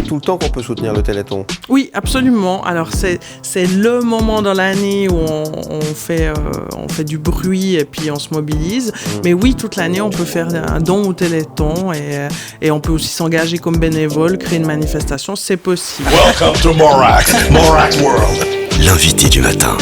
tout le temps qu'on peut soutenir le Téléthon. Oui, absolument. Alors, c'est le moment dans l'année où on fait du bruit et puis on se mobilise. Mais oui, toute l'année, on peut faire un don au Téléthon et on peut aussi s'engager comme bénévole, créer une manifestation. C'est possible. Welcome to Morak World. L'invité du matin.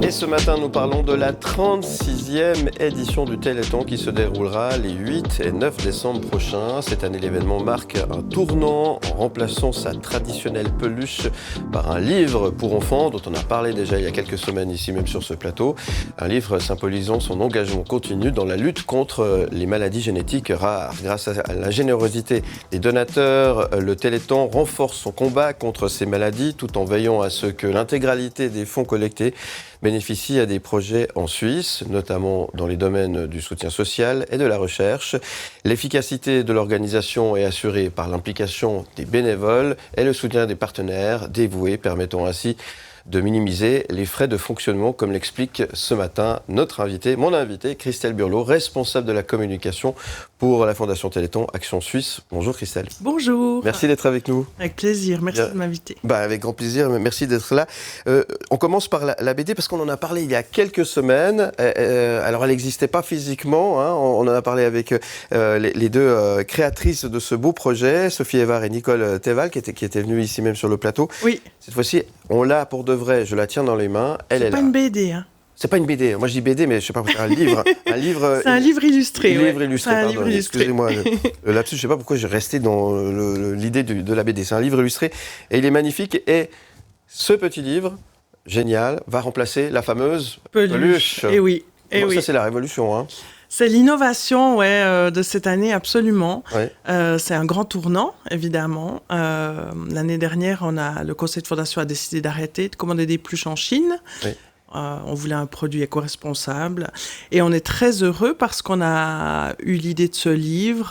Et ce matin, nous parlons de la 36e édition du Téléthon qui se déroulera les 8 et 9 décembre prochains. Cette année, l'événement marque un tournant en remplaçant sa traditionnelle peluche par un livre pour enfants dont on a parlé déjà il y a quelques semaines ici même sur ce plateau. Un livre symbolisant son engagement continu dans la lutte contre les maladies génétiques rares. Grâce à la générosité des donateurs, le Téléthon renforce son combat contre ces maladies tout en veillant à ce que l'intégralité des fonds collectés bénéficie à des projets en Suisse, notamment dans les domaines du soutien social et de la recherche. L'efficacité de l'organisation est assurée par l'implication des bénévoles et le soutien des partenaires dévoués, permettant ainsi de minimiser les frais de fonctionnement, comme l'explique ce matin mon invité, Christelle Burlot, responsable de la communication pour la Fondation Téléthon Action Suisse. Bonjour Christelle. Bonjour. Merci d'être avec nous. Avec plaisir, merci de m'inviter. Avec grand plaisir, merci d'être là. On commence par la BD parce qu'on en a parlé il y a quelques semaines. Alors elle n'existait pas physiquement, hein. On en a parlé avec les deux créatrices de ce beau projet, Sophie Evard et Nicole Teval, qui étaient venues ici même sur le plateau. Oui. Cette fois-ci, on l'a pour de vrai, je la tiens dans les mains, elle est là. C'est pas une BD, hein. C'est pas une BD, moi je dis BD, mais je sais pas pourquoi, un livre. C'est un livre illustré. Un livre illustré, pardon, excusez-moi. Le lapsus, je sais pas pourquoi j'ai resté dans l'idée de la BD. C'est un livre illustré et il est magnifique. Et ce petit livre, génial, va remplacer la fameuse peluche. Et oui. Ça, c'est la révolution, hein. C'est l'innovation de cette année, absolument. Ouais. C'est un grand tournant, évidemment. L'année dernière, le conseil de fondation a décidé d'arrêter de commander des peluches en Chine. Oui. On voulait un produit éco-responsable. Et on est très heureux parce qu'on a eu l'idée de ce livre.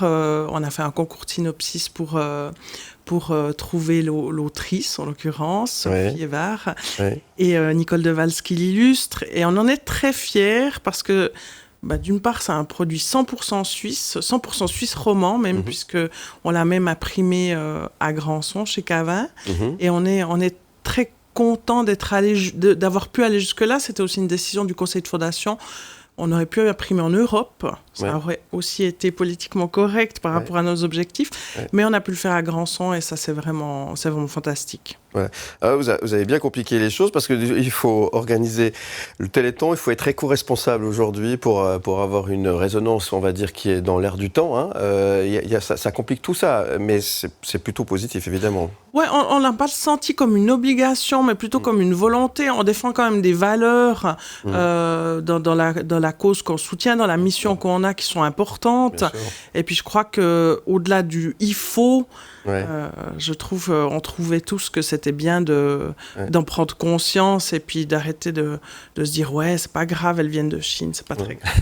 On a fait un concours de synopsis pour trouver l'autrice, en l'occurrence, Sophie Evard, et Nicole Devals qui l'illustre. Et on en est très fiers parce que d'une part, c'est un produit 100% suisse roman même, puisque on l'a même imprimé à Granson, chez Cavin. Et on est très content d'avoir pu aller jusque-là. C'était aussi une décision du conseil de fondation. On aurait pu imprimer en Europe. Ça aurait aussi été politiquement correct par rapport à nos objectifs. Mais on a pu le faire à Granson et ça, c'est vraiment fantastique. Ouais. Alors vous avez bien compliqué les choses parce qu'il faut organiser le Téléthon, il faut être éco-responsable aujourd'hui pour avoir une résonance, on va dire, qui est dans l'air du temps. Hein. Ça complique tout ça, mais c'est plutôt positif, évidemment. Ouais, on l'a pas senti comme une obligation, mais plutôt comme une volonté. On défend quand même des valeurs dans la cause qu'on soutient, dans la mission qu'on a, qui sont importantes. Et puis je crois que au-delà du il faut, je trouve, on trouvait tous que c'était bien d'en prendre conscience et puis d'arrêter de se dire c'est pas grave, elles viennent de Chine, c'est pas très grave.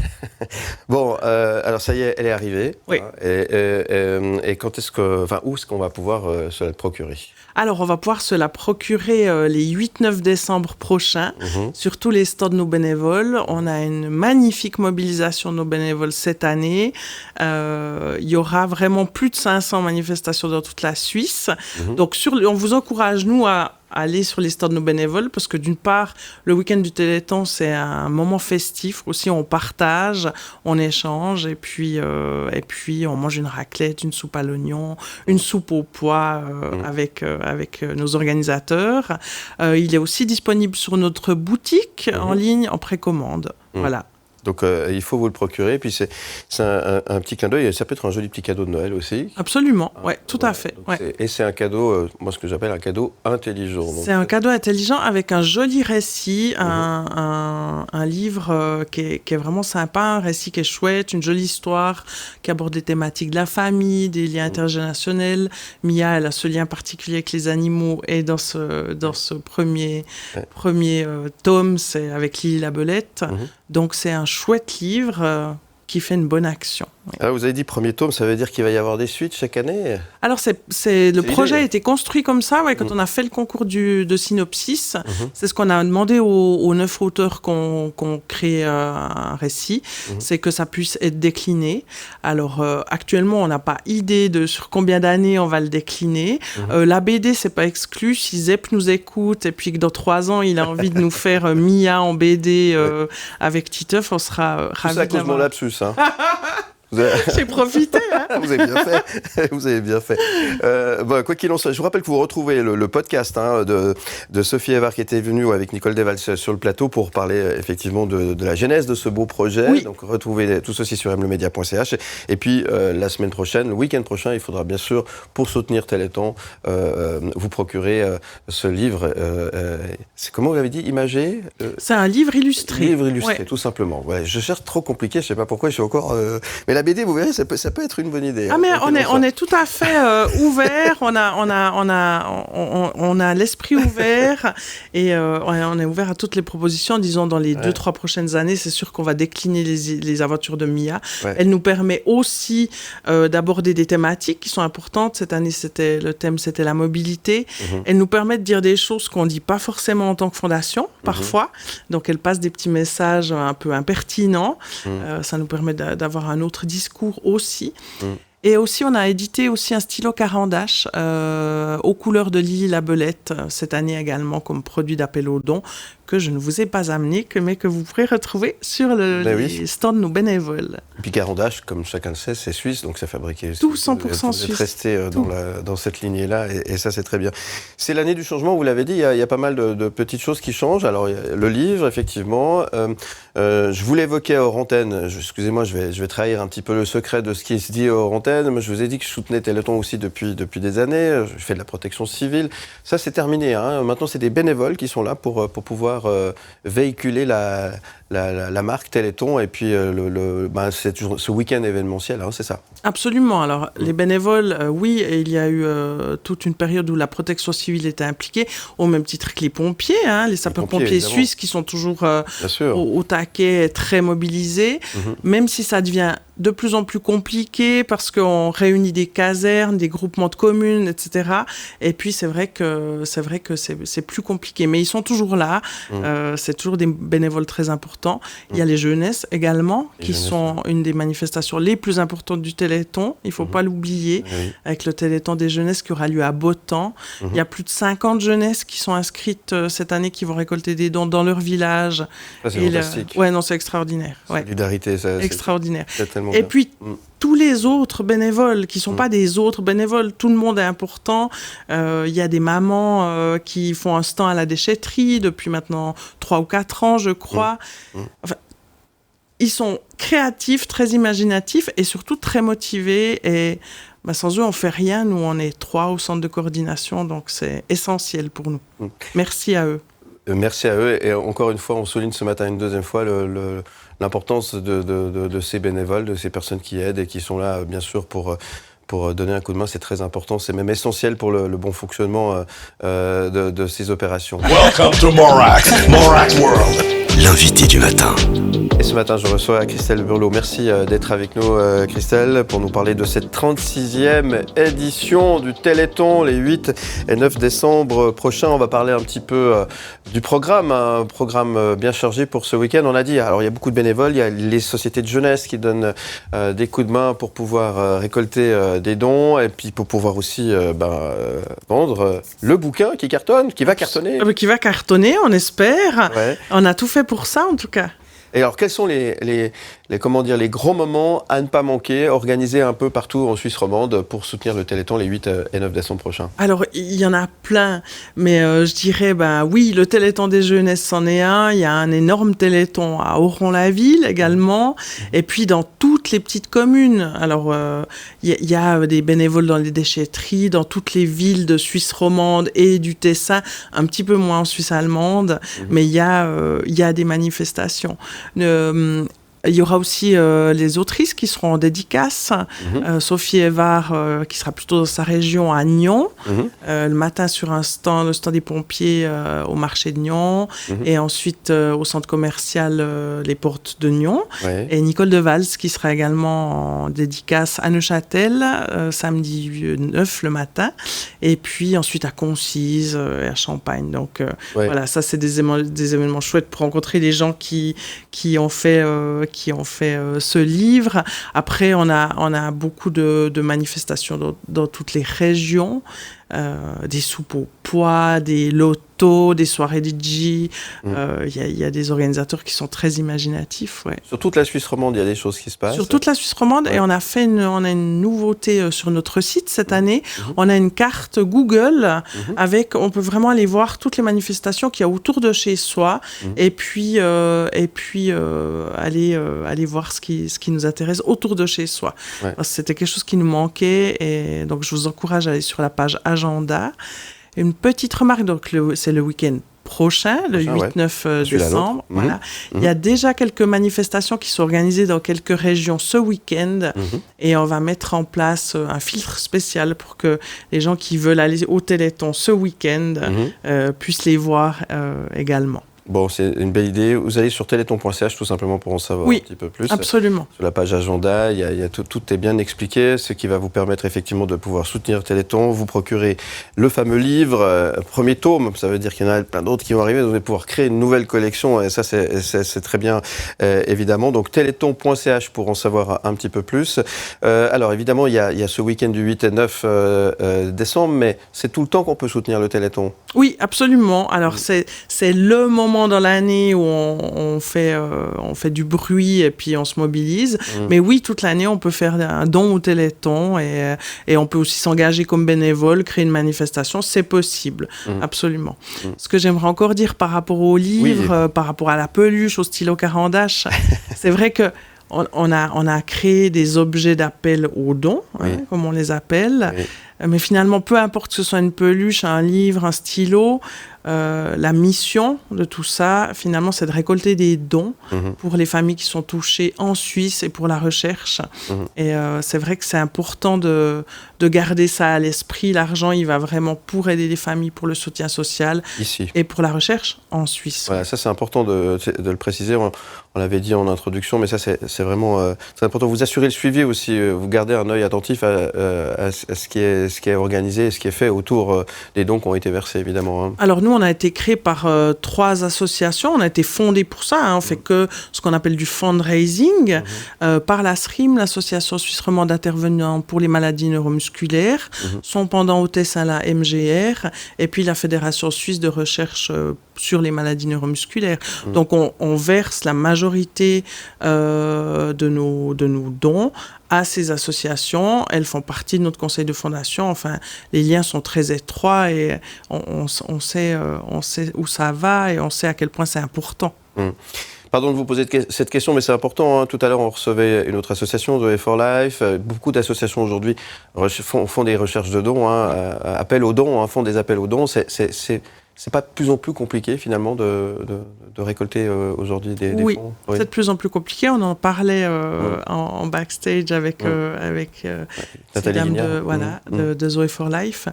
Bon, alors ça y est, elle est arrivée. Oui. Et quand où est-ce qu'on va pouvoir se la procurer ? Alors, on va pouvoir se la procurer les 8-9 décembre prochains sur tous les stands de nos bénévoles. On a une magnifique mobilisation de nos bénévoles cette année. Il y aura vraiment plus de 500 manifestations dans toute la Suisse. Donc, on vous encourage, nous, à aller sur les stands de nos bénévoles parce que d'une part, le week-end du Téléthon, c'est un moment festif. Aussi, on partage, on échange et puis on mange une raclette, une soupe à l'oignon, une soupe au pois avec nos organisateurs. Il est aussi disponible sur notre boutique en ligne en précommande. Voilà. Donc il faut vous le procurer, puis c'est un petit clin d'œil, et ça peut être un joli petit cadeau de Noël aussi. Absolument, tout à fait. Et c'est un cadeau, moi ce que j'appelle un cadeau intelligent. Donc, c'est un cadeau intelligent avec un joli récit, un livre qui est vraiment sympa, un récit qui est chouette, une jolie histoire qui aborde les thématiques de la famille, des liens intergénérationnels. Mia, elle a ce lien particulier avec les animaux, et dans ce premier tome, c'est avec Lily la Belette. Donc c'est un chouette livre qui fait une bonne action. Oui. Alors, vous avez dit premier tome, ça veut dire qu'il va y avoir des suites chaque année? Alors, le projet a l'idée. été construit comme ça, quand on a fait le concours de synopsis. Mhm. C'est ce qu'on a demandé aux 9 auteurs qu'on crée un récit, c'est que ça puisse être décliné. Alors, actuellement, on n'a pas idée sur combien d'années on va le décliner. La BD, c'est pas exclu. Si Zep nous écoute et puis que dans 3 ans, il a envie de nous faire Mia en BD avec Titeuf, on sera Tout ravis ça à de cause de mon l'avoir. lapsus. Hein. Vous avez... J'ai profité, hein. Vous avez bien fait. Vous avez bien fait. Quoi qu'il en soit, je vous rappelle que vous retrouvez le podcast de Sophie Evard qui était venue avec Nicole Devals sur le plateau pour parler effectivement de la genèse de ce beau projet. Oui. Donc retrouvez tout ceci sur mlemedia.ch. Et puis la semaine prochaine, le week-end prochain, il faudra bien sûr, pour soutenir Téléthon, vous procurer ce livre. C'est comment vous l'avez dit, imagé C'est un livre illustré. Livre illustré, Ouais. tout simplement. Ouais, je cherche trop compliqué, je sais pas pourquoi, je suis encore... Mais la BD, vous verrez, ça peut être une bonne idée. Ah mais Quoi qu'il en soit. on est tout à fait ouvert, on a l'esprit ouvert et on est ouvert à toutes les propositions. Disons dans les 2-3 prochaines années, c'est sûr qu'on va décliner les aventures de Mia. Ouais. Elle nous permet aussi d'aborder des thématiques qui sont importantes. Cette année, le thème c'était la mobilité. Elle nous permet de dire des choses qu'on dit pas forcément en tant que fondation parfois. Donc elle passe des petits messages un peu impertinents. Ça nous permet d'avoir un autre discours aussi. Et aussi, on a édité aussi un stylo Carandache aux couleurs de Lily la Belette cette année également comme produit d'appel aux dons que je ne vous ai pas amené, mais que vous pourrez retrouver sur les stands de nos bénévoles. Et puis Carandache, comme chacun le sait, c'est suisse, donc c'est fabriqué. Tout 100% vous êtes suisse. resté dans cette lignée-là, et ça c'est très bien. C'est l'année du changement, vous l'avez dit, il y a pas mal de petites choses qui changent. Alors il y a le livre, effectivement. Je vous l'évoquais hors antenne. Excusez-moi, je vais trahir un petit peu le secret de ce qui se dit hors antenne. Moi, je vous ai dit que je soutenais Téléthon aussi depuis des années. Je fais de la protection civile. Ça, c'est terminé. Hein. Maintenant, c'est des bénévoles qui sont là pour pouvoir véhiculer la marque Téléthon et puis c'est toujours ce week-end événementiel, hein, c'est ça. Absolument. Alors, les bénévoles, oui, et il y a eu toute une période où la protection civile était impliquée, au même titre que les pompiers, hein, les sapeurs-pompiers suisses qui sont toujours au taquet, très mobilisés, même si ça devient de plus en plus compliqué parce qu'on réunit des casernes, des groupements de communes, etc. Et puis, c'est vrai que c'est plus compliqué. Mais ils sont toujours là. C'est toujours des bénévoles très importants. Il y a les jeunesses également, qui sont une des manifestations les plus importantes du Téléthon. Il ne faut pas l'oublier. Oui. Avec le Téléthon des jeunesses qui aura lieu à Botan. Il y a plus de 50 jeunesses qui sont inscrites cette année, qui vont récolter des dons dans leur village. Ça, c'est fantastique. Ouais, non, c'est extraordinaire. Solidarité, ça. Extraordinaire. C'est tellement Et bien. puis, tous les autres bénévoles qui ne sont pas des autres bénévoles, tout le monde est important. Il y a des mamans qui font un stand à la déchetterie depuis maintenant 3 ou 4 ans, je crois. Enfin, ils sont créatifs, très imaginatifs et surtout très motivés. Et sans eux, on ne fait rien. Nous, on est 3 au centre de coordination, donc c'est essentiel pour nous. Merci à eux. Merci à eux. Et encore une fois, on souligne ce matin une deuxième fois l'importance de ces bénévoles, de ces personnes qui aident et qui sont là, bien sûr, pour donner un coup de main. C'est très important, c'est même essentiel pour le bon fonctionnement de ces opérations. Welcome to Morak World. L'invité du matin. Et ce matin, je reçois Christelle Burlot. Merci d'être avec nous, Christelle, pour nous parler de cette 36e édition du Téléthon, les 8 et 9 décembre prochains. On va parler un petit peu du programme, un programme bien chargé pour ce week-end. On a dit, alors il y a beaucoup de bénévoles, il y a les sociétés de jeunesse qui donnent des coups de main pour pouvoir récolter des dons et puis pour pouvoir aussi vendre le bouquin qui cartonne, qui va cartonner. Qui va cartonner, on espère. Ouais. On a tout fait pour ça, en tout cas. Et alors, quels sont les gros moments à ne pas manquer, organisés un peu partout en Suisse romande pour soutenir le Téléthon les 8 et 9 décembre prochains? Alors, il y en a plein, mais je dirais, oui, le Téléthon des jeunesses, c'en est un. Il y a un énorme Téléthon à Oron-la-Ville également, et puis dans toutes les petites communes. Alors, il y a des bénévoles dans les déchetteries, dans toutes les villes de Suisse romande et du Tessin, un petit peu moins en Suisse allemande, mais il y a des manifestations. Il y aura aussi les autrices qui seront en dédicace. Sophie Evard, qui sera plutôt dans sa région à Nyon. Le matin sur le stand des pompiers au marché de Nyon. Et ensuite au centre commercial Les Portes de Nyon. Ouais. Et Nicole de Vals qui sera également en dédicace à Neuchâtel, samedi 9 le matin. Et puis ensuite à Concise et à Champagne. Donc voilà, ça c'est des événements chouettes pour rencontrer les gens qui ont fait ce livre. Après, on a beaucoup de manifestations dans toutes les régions, des soupes au pois, des lotos, des soirées DJ. Il y a des organisateurs qui sont très imaginatifs. Ouais. Sur toute la Suisse romande, il y a des choses qui se passent. Sur toute la Suisse romande, et on a une nouveauté sur notre site cette année. On a une carte Google avec, on peut vraiment aller voir toutes les manifestations qu'il y a autour de chez soi, et puis aller voir ce qui nous intéresse autour de chez soi. Ouais. C'était quelque chose qui nous manquait, et donc je vous encourage à aller sur la page agenda. Une petite remarque, donc c'est le week-end prochain, le 8-9 décembre. Voilà. Il y a déjà quelques manifestations qui sont organisées dans quelques régions ce week-end, et on va mettre en place un filtre spécial pour que les gens qui veulent aller au Téléthon ce week-end puissent les voir également. Bon, c'est une belle idée. Vous allez sur téléthon.ch tout simplement pour en savoir un petit peu plus. Absolument. Sur la page agenda, il y a tout est bien expliqué, ce qui va vous permettre effectivement de pouvoir soutenir Téléthon, vous procurer le fameux livre, premier tome. Ça veut dire qu'il y en a plein d'autres qui vont arriver. Vous allez pouvoir créer une nouvelle collection, et ça c'est très bien, évidemment. Donc téléthon.ch pour en savoir un petit peu plus. Alors évidemment, il y a ce week-end du 8 et 9 décembre, mais c'est tout le temps qu'on peut soutenir le Téléthon. Oui, absolument. Alors c'est le moment dans l'année où on fait du bruit et puis on se mobilise. Mais oui, toute l'année, on peut faire un don au Téléthon, et on peut aussi s'engager comme bénévole, créer une manifestation. C'est possible, absolument. Ce que j'aimerais encore dire par rapport au livre, par rapport à la peluche, au stylo Carandache, c'est vrai que on a créé des objets d'appel aux dons, comme on les appelle. Mais finalement, peu importe que ce soit une peluche, un livre, un stylo, la mission de tout ça, finalement, c'est de récolter des dons pour les familles qui sont touchées en Suisse et pour la recherche. Et c'est vrai que c'est important de garder ça à l'esprit. L'argent, il va vraiment pour aider les familles, pour le soutien social et pour la recherche en Suisse. Voilà, ça c'est important de le préciser. On l'avait dit en introduction, mais ça c'est vraiment très important. Vous assurez le suivi aussi, vous gardez un œil attentif à ce qui est organisé et ce qui est fait autour des dons qui ont été versés, évidemment. Alors nous, on a été créé par 3 associations. On a été fondé pour ça. On fait que ce qu'on appelle du fundraising par la SRIM, l'association suisse romande d'intervenants pour les maladies neuromusculaires, son pendant au Tessin, la MGR, et puis la Fédération suisse de recherche sur les maladies neuromusculaires. Donc on verse la majorité de nos dons à ces associations. Elles font partie de notre conseil de fondation. Enfin, les liens sont très étroits, et on sait où ça va, et on sait à quel point c'est important. Pardon de vous poser cette question, mais c'est important. Tout à l'heure, on recevait une autre association, Zoé for Life. Beaucoup d'associations aujourd'hui font des recherches de dons, appellent aux dons, font des appels aux dons. C'est pas de plus en plus compliqué, finalement, de récolter aujourd'hui des fonds? Oui, c'est de plus en plus compliqué. On en parlait en backstage avec Nathalie de Zoé for Life.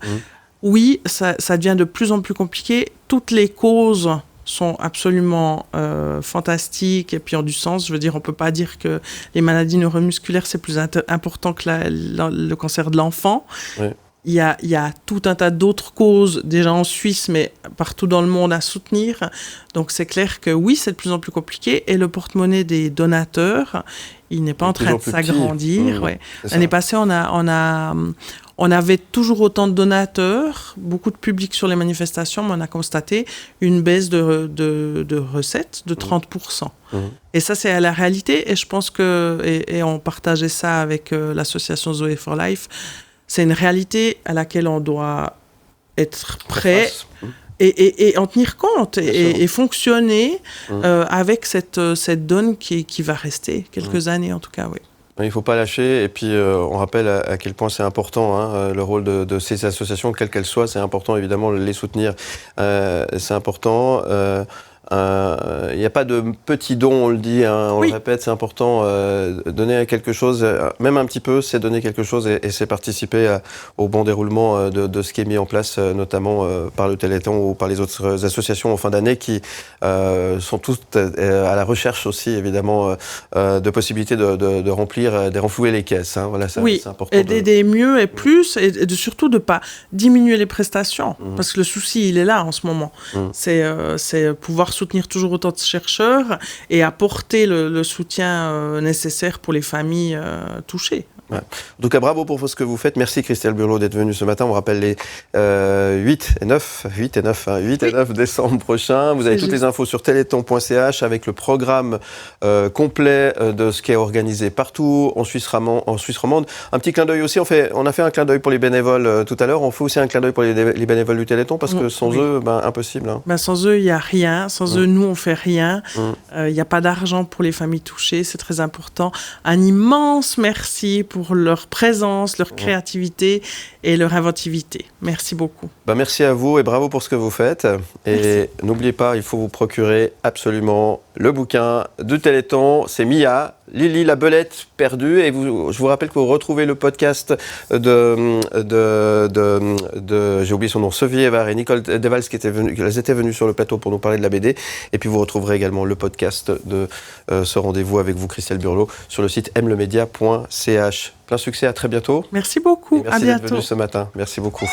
Oui, ça devient de plus en plus compliqué. Toutes les causes sont absolument fantastiques et puis ont du sens. Je veux dire, on ne peut pas dire que les maladies neuromusculaires, c'est plus important que le cancer de l'enfant. Il y a tout un tas d'autres causes, déjà en Suisse, mais partout dans le monde, à soutenir. Donc c'est clair que oui, c'est de plus en plus compliqué. Et le porte-monnaie des donateurs, il n'est pas en train de s'agrandir. L'année passée, on avait toujours autant de donateurs, beaucoup de public sur les manifestations, mais on a constaté une baisse de recettes de 30%. Et ça, c'est la réalité. Et je pense et on partageait ça avec l'association Zoé for Life. C'est une réalité à laquelle on doit être prêt et en tenir compte et fonctionner avec cette donne qui va rester quelques années, en tout cas, oui. Il ne faut pas lâcher, et puis on rappelle à quel point c'est important, le rôle de ces associations, quelles qu'elles soient, c'est important évidemment de les soutenir, c'est important. il n'y a pas de petits dons, on le dit, hein, on le répète, c'est important. Donner quelque chose, même un petit peu, c'est donner quelque chose et c'est participer au bon déroulement de ce qui est mis en place, notamment par le Téléthon ou par les autres associations en fin d'année qui sont toutes à la recherche aussi, évidemment, de possibilités de remplir, de renflouer les caisses. Hein. Voilà, c'est important. Et d'aider mieux et plus, et surtout de ne pas diminuer les prestations, parce que le souci, il est là en ce moment. C'est pouvoir soutenir toujours autant de chercheurs et apporter le soutien nécessaire pour les familles touchées. Ouais. En tout cas, bravo pour ce que vous faites. Merci Christelle Burlot d'être venue ce matin. On rappelle les 8 et 9 décembre prochains. Vous avez toutes les infos sur téléthon.ch avec le programme complet de ce qui est organisé partout en Suisse romande. Un petit clin d'œil aussi. On a fait un clin d'œil pour les bénévoles tout à l'heure. On fait aussi un clin d'œil pour les bénévoles du Téléthon parce que sans eux, impossible. Hein. Sans eux, il n'y a rien. Sans eux, nous, on ne fait rien. Il n'y a pas d'argent pour les familles touchées. C'est très important. Un immense merci pour leur présence, leur créativité et leur inventivité. Merci beaucoup. Merci à vous et bravo pour ce que vous faites. Et n'oubliez pas, il faut vous procurer absolument le bouquin du Téléthon. C'est Mia, Lily la belette perdue. Et je vous rappelle que vous retrouvez le podcast de j'ai oublié son nom, Sophie Evard et Nicole Devals elles étaient venues sur le plateau pour nous parler de la BD. Et puis vous retrouverez également le podcast de ce rendez-vous avec vous, Christelle Burlot, sur le site mlemedia.ch. Plein succès, à très bientôt. Merci beaucoup, et merci à bientôt. d'être venu ce matin. Merci beaucoup.